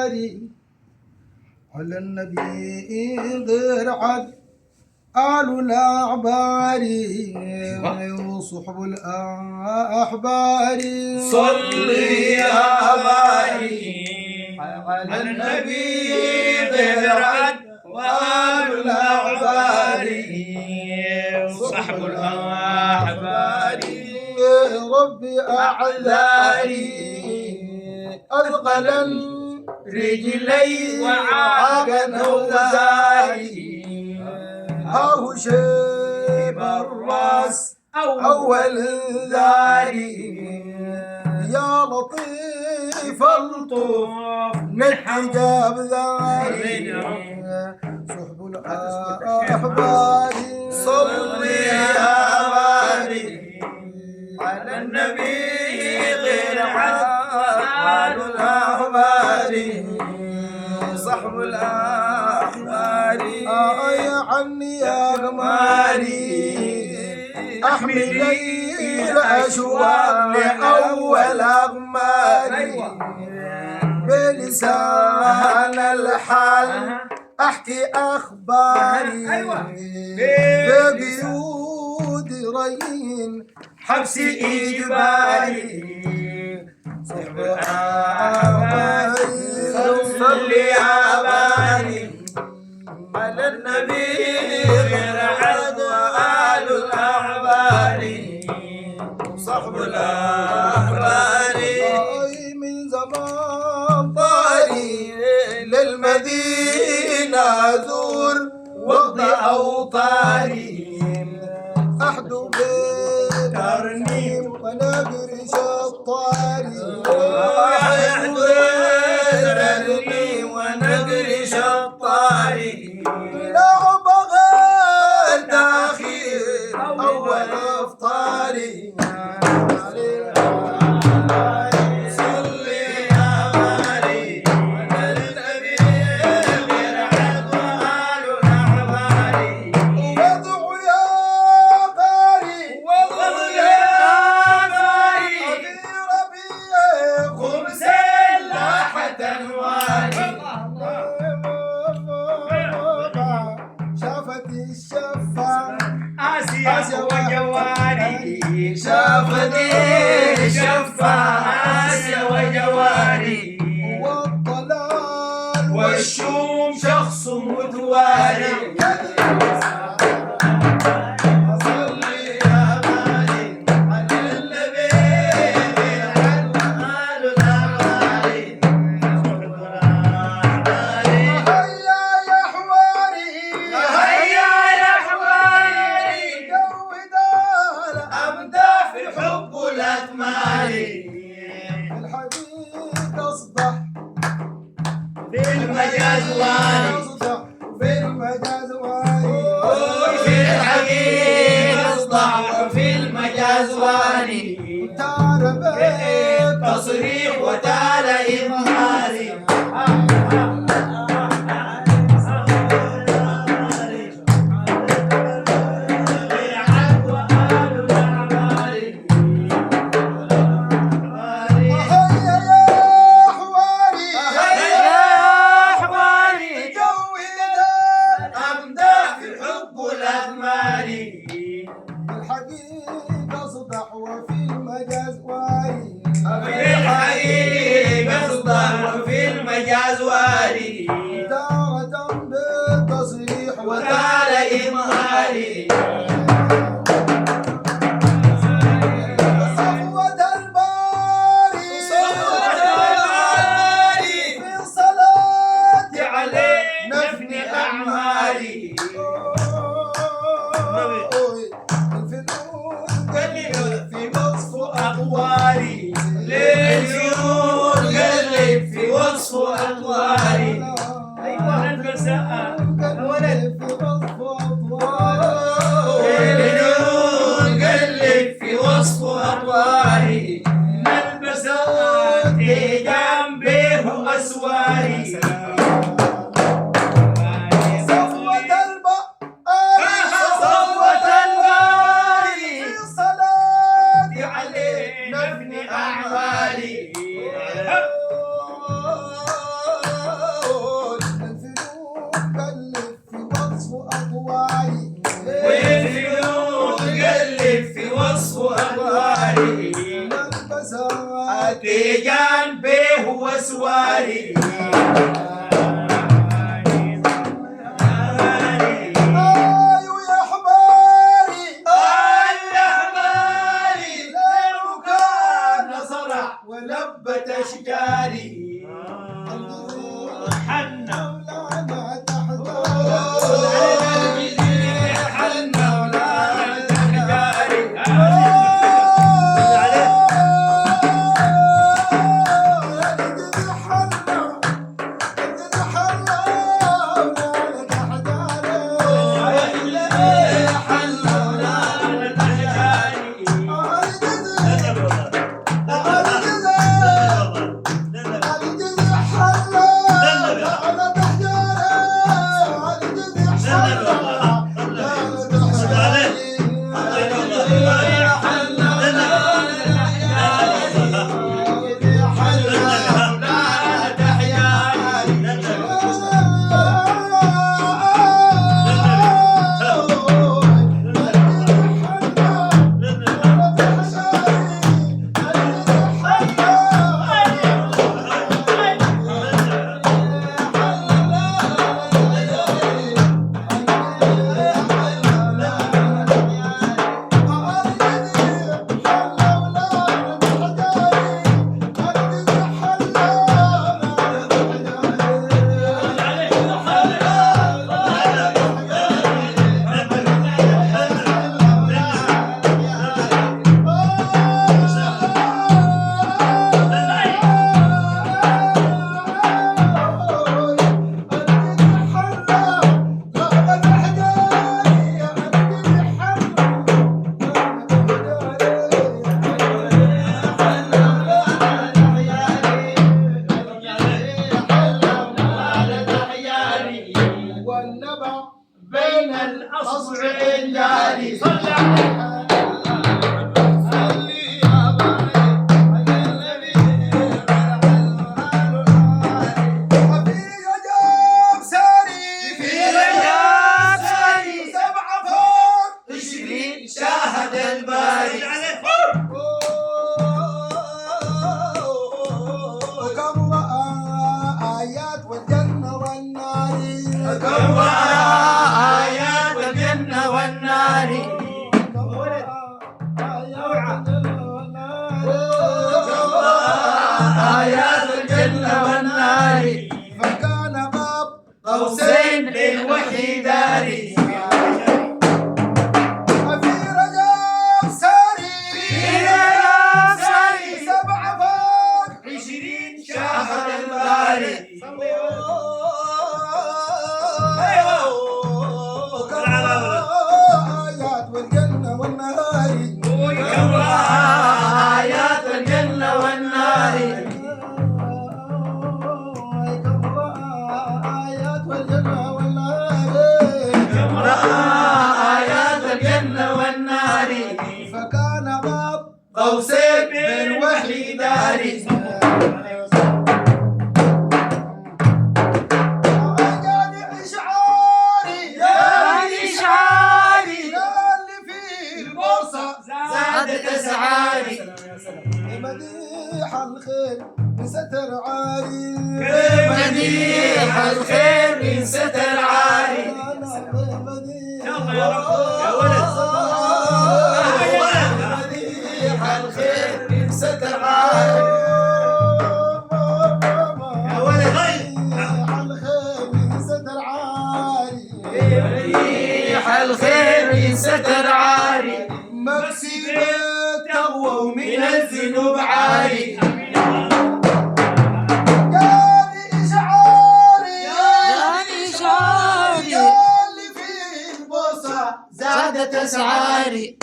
الأعباري على النبي غير عد آل الأعبار وصحب الأحبار صل يا باري على النبي غير عد وآل الأعبار وصحب الأحبار ربي أعذاري أثقلا رجلي وعاقا أوزاري هاهو شيب الراس أول ذاري يا لطيف الطوف نحجاب ذاري صحب الأحبار صل يا باري على النبي غير عاد الأحبار صحب الأحبار يا عني يا غماري أحملي الأشواق لأول أغماري بلسان الحال أحكي أخباري بقيود رين حبس إجباري صحب الأحبار صل يا باري على النبي غير عد وآل الأحبار صحب الأحبار من زمان طاري للمدينة أزور وقت أوطاري أحدو بترنيم ونقرش الطاري يحضرني ونقرش الطاري لا بغير تأخير أول إفطاري صل يا باري على النبي غير عد وآل الأحبار وادعو يا قاري وضع يا باري في ربيع خبز لاحة أنواري شافت الشفا آسيا وجواري شافتي شفا آسيا وجواري والضلال والشوم شخص متواري صل يا باري على النبي غير عد وآل الأحبار هيا يا حواري هيا يا حواري جود أبدأ في حب الأثمار الحديد أصبح في المجاز واري أصبح في المجاز واري في الحقيقة أصدع في المجاز واري تعرف تصريح وتعالى إظهاري هيا يا حواري جود أمدح في حب الأثمار الحقيقة أصبح وفي المجاز واري في الحقيقة أصدع وفي المجاز واري تارة بالتصريح وتعالى إظهاري صفوة الباري الباري في صلاة عليه نفني أعمالي الفنون قلب في وصف أقوالي للجنون قلب في وصف أقوالي أيوة الفلسفة قلب في وصف أطواري للجنون قلب في وصف أقوالي نلبسات جنبه أسواري صفوة الباري صفوة الباري في صلاة عليه نفني أعمالي في جنبه وسواري أيوة يا حباري الأحباري لو كان صرع ولبت أشجاري حنا مولانا تحت حنا ولا تحجاري بين الأصبعين جاري صلى عليه صلي يا باي يا النبي في رجب ساري في رجب ساري 7 فوق 20 شاهد الباري وكم رأى آيات والجنة والنار كم رأى آيات الجنة والنار آيات الجنة والنار فكان باب قوسين للوحي داري في رجب ساري في رجب ساري 7 فوق 20 شاهد الباري وكم رأى آيات والجنة والنار كم رأى آيات الجنة والنار كم رأى آيات والجنة والنار كم رأى آيات الجنة والنار فكان باب قوسين بالوحي داري جاني إشعاري جاني إشعاري قال لي في البورصة زادت أسعاري مديح الخير بستر عاري مديح الخير من ستر عاري مديح يا ولد مديح الخير بستر عاري يا ولد مديح الخير بستر عاري مديح الخير من ستر عاري مكسب تقوى ومن الذنوب عاري جاني إشعاري إشعاري قال لي في البورصة زادت أسعاري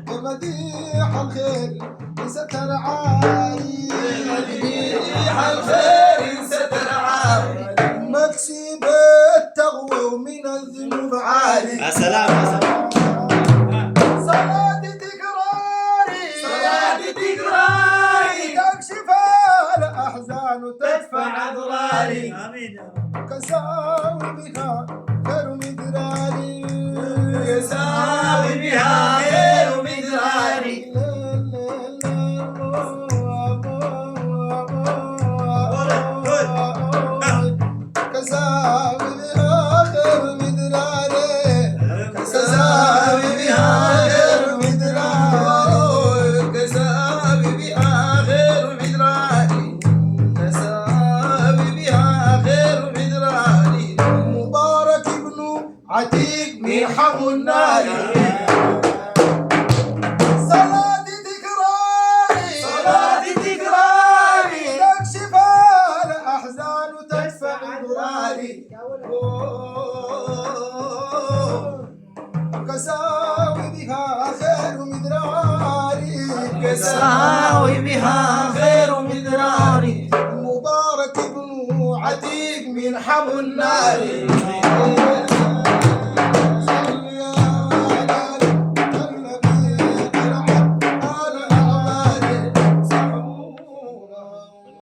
بمديح الخير ستر عاري مديح الخير ستر عاري مكسب التغوى ومن الذنوب عالي يا سلام يا سلام صلاة تكراري صلاة تكراري تكشف الأحزان تدفع أضراري آمين كساوي بها خير مدراري يساوي بها خير مدراري وبها خير مدرار مبارك بن عتيق من حم النار